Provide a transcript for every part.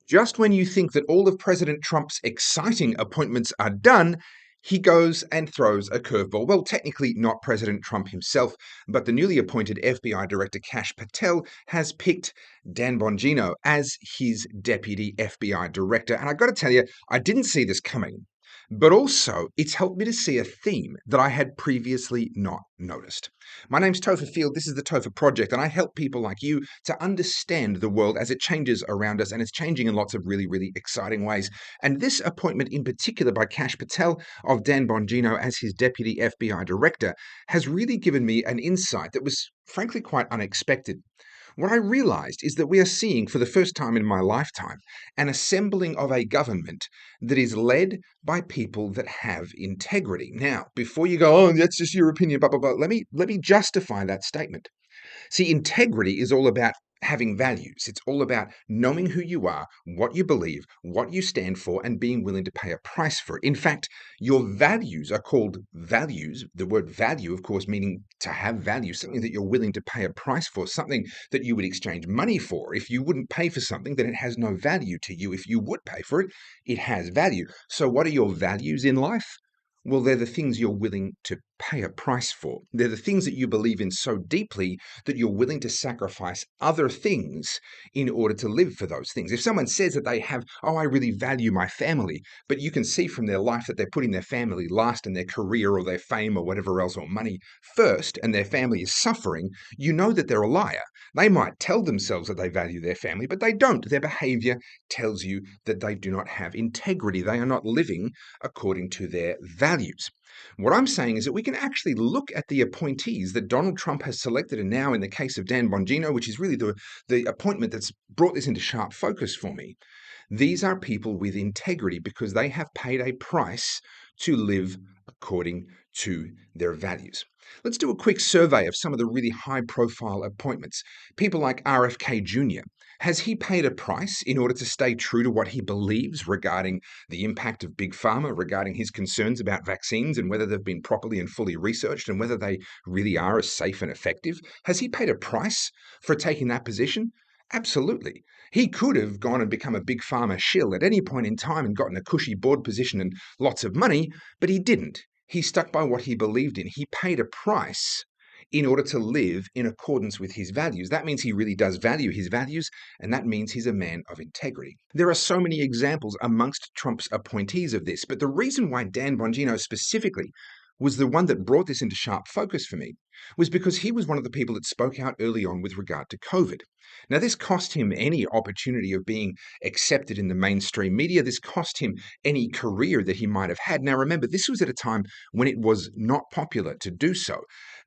Just when you think that all of President Trump's exciting appointments are done, he goes and throws a curveball. Well, technically not President Trump himself, but the newly appointed FBI Director Kash Patel has picked Dan Bongino as his deputy FBI Director. And I got to tell you, I didn't see this coming. But also, it's helped me to see a theme that I had previously not noticed. My name's Topher Field. This is the Topher Project, and I help people like you to understand the world as it changes around us, and it's changing in lots of really, really exciting ways. And this appointment in particular by Kash Patel of Dan Bongino as his deputy FBI director has really given me an insight that was frankly quite unexpected. What I realized is that we are seeing for the first time in my lifetime an assembling of a government that is led by people that have integrity. Now, before you go, oh, that's just your opinion, blah, blah, blah, let me justify that statement. See, integrity is all about having values. It's all about knowing who you are, what you believe, what you stand for, and being willing to pay a price for it. In fact, your values are called values. The word value, of course, meaning to have value, something that you're willing to pay a price for, something that you would exchange money for. If you wouldn't pay for something, then it has no value to you. If you would pay for it, it has value. So, what are your values in life? Well, they're the things you're willing to pay a price for. They're the things that you believe in so deeply that you're willing to sacrifice other things in order to live for those things. If someone says that they have, oh, I really value my family, but you can see from their life that they're putting their family last and their career or their fame or whatever else or money first, and their family is suffering, you know that they're a liar. They might tell themselves that they value their family, but they don't. Their behavior tells you that they do not have integrity. They are not living according to their values. What I'm saying is that we can actually look at the appointees that Donald Trump has selected, and now in the case of Dan Bongino, which is really the appointment that's brought this into sharp focus for me. These are people with integrity because they have paid a price to live according to their values. Let's do a quick survey of some of the really high profile appointments. People like RFK Jr. Has he paid a price in order to stay true to what he believes regarding the impact of Big Pharma, regarding his concerns about vaccines and whether they've been properly and fully researched and whether they really are as safe and effective? Has he paid a price for taking that position? Absolutely. He could have gone and become a Big Pharma shill at any point in time and gotten a cushy board position and lots of money, but he didn't. He stuck by what he believed in. He paid a price in order to live in accordance with his values. That means he really does value his values, and that means he's a man of integrity. There are so many examples amongst Trump's appointees of this, but the reason why Dan Bongino specifically was the one that brought this into sharp focus for me was because he was one of the people that spoke out early on with regard to COVID. Now, this cost him any opportunity of being accepted in the mainstream media. This cost him any career that he might have had. Now, remember, this was at a time when it was not popular to do so.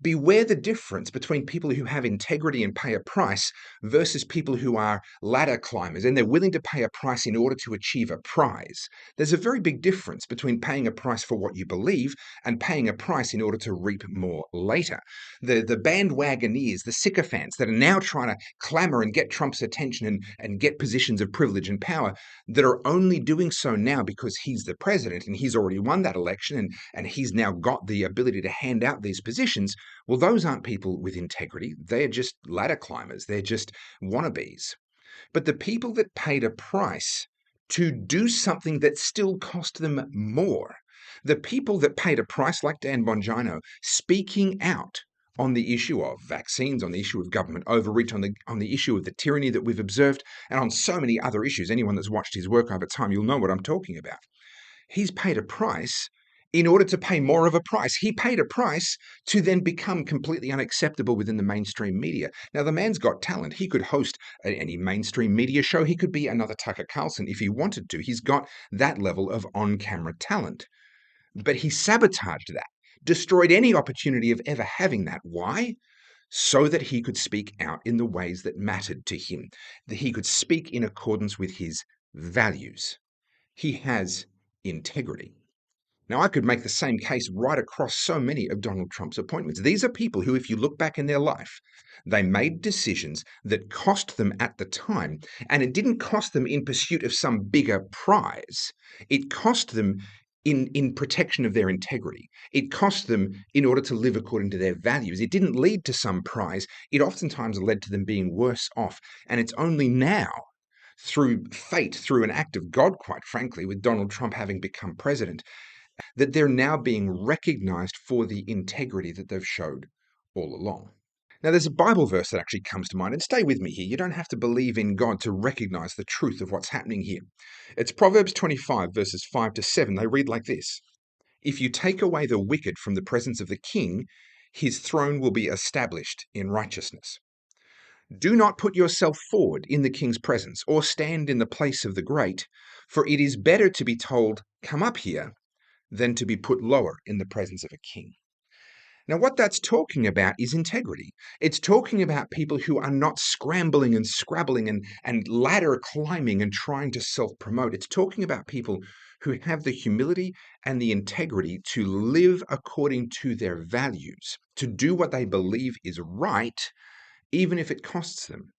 Beware the difference between people who have integrity and pay a price versus people who are ladder climbers and they're willing to pay a price in order to achieve a prize. There's a very big difference between paying a price for what you believe and paying a price in order to reap more later. The bandwagoneers, the sycophants that are now trying to clamor and get Trump's attention and get positions of privilege and power that are only doing so now because he's the president and he's already won that election and he's now got the ability to hand out these positions. Well, those aren't people with integrity. They're just ladder climbers. They're just wannabes. But the people that paid a price to do something that still cost them more, the people that paid a price like Dan Bongino, speaking out on the issue of vaccines, on the issue of government overreach, on the issue of the tyranny that we've observed, and on so many other issues. Anyone that's watched his work over time, you'll know what I'm talking about. He's paid a price in order to pay more of a price. He paid a price to then become completely unacceptable within the mainstream media. Now, the man's got talent. He could host any mainstream media show. He could be another Tucker Carlson if he wanted to. He's got that level of on-camera talent. But he sabotaged that, destroyed any opportunity of ever having that. Why? So that he could speak out in the ways that mattered to him, that he could speak in accordance with his values. He has integrity. Now, I could make the same case right across so many of Donald Trump's appointments. These are people who, if you look back in their life, they made decisions that cost them at the time, and it didn't cost them in pursuit of some bigger prize. It cost them in protection of their integrity. It cost them in order to live according to their values. It didn't lead to some prize. It oftentimes led to them being worse off. And it's only now through fate, through an act of God, quite frankly, with Donald Trump having become president, that they're now being recognized for the integrity that they've showed all along. Now, there's a Bible verse that actually comes to mind, and stay with me here. You don't have to believe in God to recognize the truth of what's happening here. It's Proverbs 25, verses 5 to 7. They read like this: If you take away the wicked from the presence of the king, his throne will be established in righteousness. Do not put yourself forward in the king's presence, or stand in the place of the great, for it is better to be told, "Come up here," than to be put lower in the presence of a king. Now, what that's talking about is integrity. It's talking about people who are not scrambling and scrabbling and ladder climbing and trying to self promote. It's talking about people who have the humility and the integrity to live according to their values, to do what they believe is right, even if it costs them.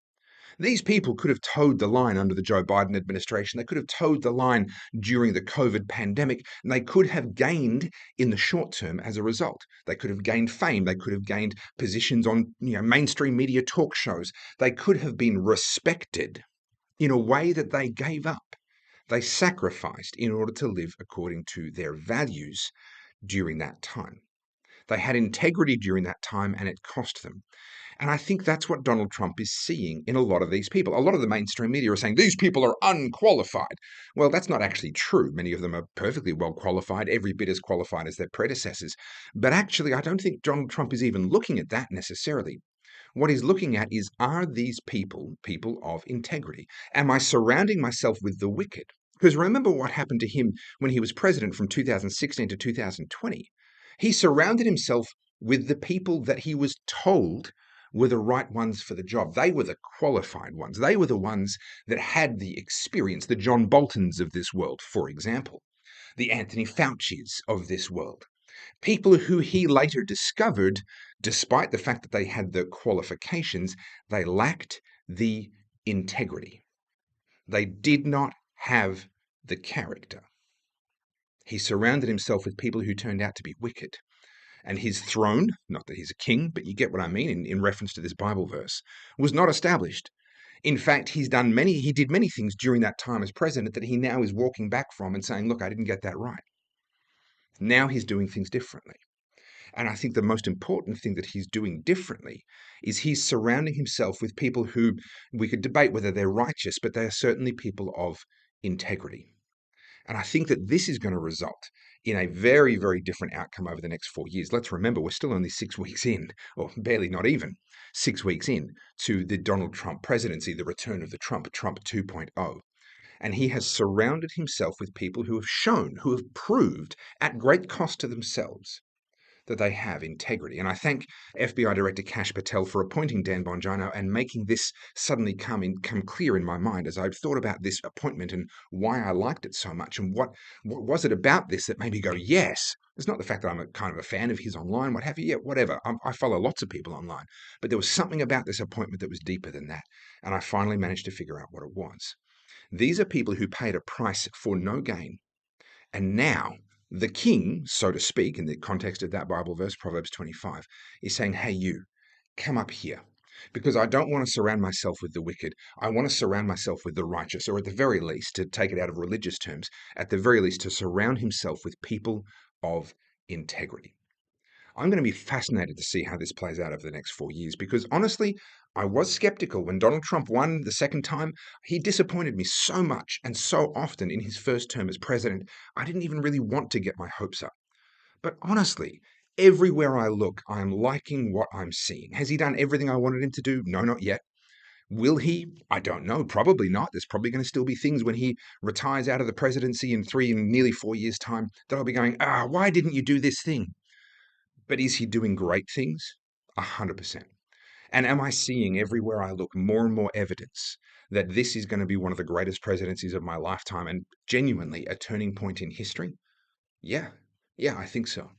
These people could have towed the line under the Joe Biden administration. They could have towed the line during the COVID pandemic, and they could have gained in the short term as a result. They could have gained fame. They could have gained positions on mainstream media talk shows. They could have been respected in a way that they gave up. They sacrificed in order to live according to their values during that time. They had integrity during that time, and it cost them. And I think that's what Donald Trump is seeing in a lot of these people. A lot of the mainstream media are saying these people are unqualified. Well, that's not actually true. Many of them are perfectly well qualified, every bit as qualified as their predecessors. But actually, I don't think Donald Trump is even looking at that necessarily. What he's looking at is, are these people people of integrity? Am I surrounding myself with the wicked? Because remember what happened to him when he was president from 2016 to 2020. He surrounded himself with the people that he was told were the right ones for the job. They were the qualified ones. They were the ones that had the experience, the John Boltons of this world, for example, the Anthony Faucis of this world. People who he later discovered, despite the fact that they had the qualifications, they lacked the integrity. They did not have the character. He surrounded himself with people who turned out to be wicked. And his throne, not that he's a king, but you get what I mean in reference to this Bible verse, was not established. In fact, he did many things during that time as president that he now is walking back from and saying, look, I didn't get that right. Now he's doing things differently. And I think the most important thing that he's doing differently is he's surrounding himself with people who we could debate whether they're righteous, but they are certainly people of integrity. And I think that this is going to result in a very, very different outcome over the next 4 years. Let's remember, we're still only 6 weeks in, or barely not even 6 weeks in, to the Donald Trump presidency, the return of the Trump 2.0. And he has surrounded himself with people who have shown, who have proved at great cost to themselves, that they have integrity. And I thank FBI Director Kash Patel for appointing Dan Bongino and making this suddenly come clear in my mind as I've thought about this appointment and why I liked it so much and what was it about this that made me go, yes. It's not the fact that I'm a kind of a fan of his online, what have you. Yeah, whatever. I follow lots of people online. But there was something about this appointment that was deeper than that. And I finally managed to figure out what it was. These are people who paid a price for no gain. And now the king, so to speak, in the context of that Bible verse, Proverbs 25, is saying, hey, you, come up here. Because I don't want to surround myself with the wicked. I want to surround myself with the righteous, or at the very least, to take it out of religious terms, at the very least, to surround himself with people of integrity. I'm going to be fascinated to see how this plays out over the next 4 years because honestly, I was skeptical when Donald Trump won the second time. He disappointed me so much and so often in his first term as president. I didn't even really want to get my hopes up. But honestly, everywhere I look, I am liking what I'm seeing. Has he done everything I wanted him to do? No, not yet. Will he? I don't know. Probably not. There's probably going to still be things when he retires out of the presidency in nearly 4 years' time that I'll be going, why didn't you do this thing? But is he doing great things? 100%. And am I seeing everywhere I look more and more evidence that this is going to be one of the greatest presidencies of my lifetime and genuinely a turning point in history? Yeah, I think so.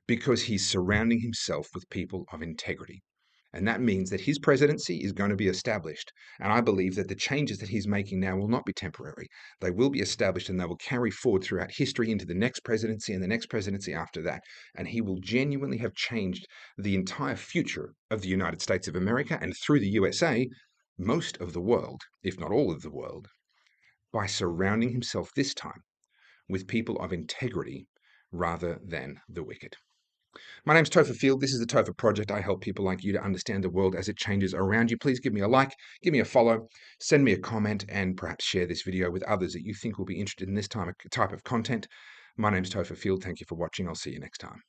Because he's surrounding himself with people of integrity. And that means that his presidency is going to be established. And I believe that the changes that he's making now will not be temporary. They will be established and they will carry forward throughout history into the next presidency and the next presidency after that. And he will genuinely have changed the entire future of the United States of America and through the USA, most of the world, if not all of the world, by surrounding himself this time with people of integrity rather than the wicked. My name's Topher Field. This is the Topher Project. I help people like you to understand the world as it changes around you. Please give me a like, give me a follow, send me a comment, and perhaps share this video with others that you think will be interested in this type of content. My name's Topher Field. Thank you for watching. I'll see you next time.